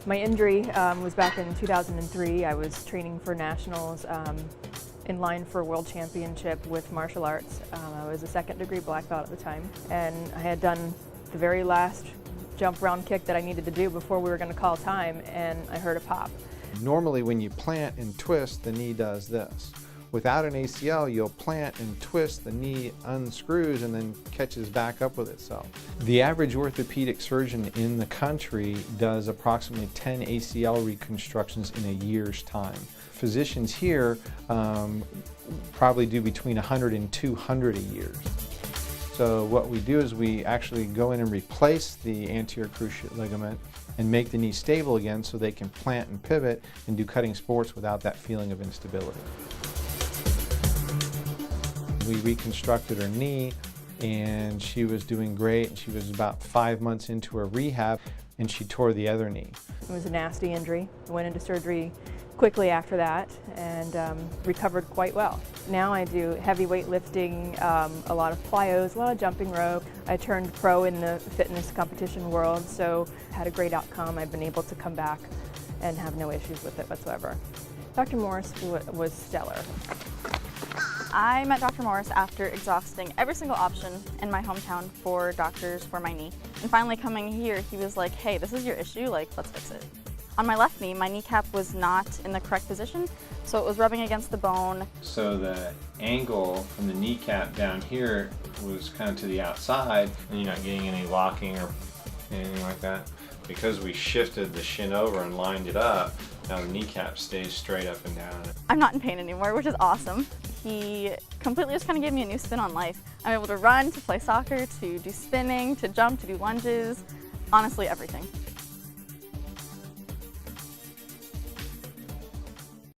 My injury was back in 2003. I was training for nationals in line for a world championship with martial arts. I was a second-degree black belt at the time, and I had done the very last jump round kick that I needed to do before we were going to call time, and I heard a pop. Normally when you plant and twist, the knee does this. Without an ACL, you'll plant and twist, the knee unscrews and then catches back up with itself. The average orthopedic surgeon in the country does approximately 10 ACL reconstructions in a year's time. Physicians here probably do between 100 and 200 a year. So what we do is we actually go in and replace the anterior cruciate ligament and make the knee stable again so they can plant and pivot and do cutting sports without that feeling of instability. We reconstructed her knee and she was doing great. She was about 5 months into her rehab and she tore the other knee. It was a nasty injury. I went into surgery quickly after that and recovered quite well. Now I do heavy weightlifting, a lot of plyos, a lot of jumping rope. I turned pro in the fitness competition world, so had a great outcome. I've been able to come back and have no issues with it whatsoever. Dr. Morse was stellar. I met Dr. Morse after exhausting every single option in my hometown for doctors for my knee. And finally coming here, he was like, hey, this is your issue, like, let's fix it. On my left knee, my kneecap was not in the correct position, so it was rubbing against the bone. So the angle from the kneecap down here was kind of to the outside, and you're not getting any locking or anything like that. Because we shifted the shin over and lined it up, now the kneecap stays straight up and down. I'm not in pain anymore, which is awesome. He completely just kind of gave me a new spin on life. I'm able to run, to play soccer, to do spinning, to jump, to do lunges, honestly everything.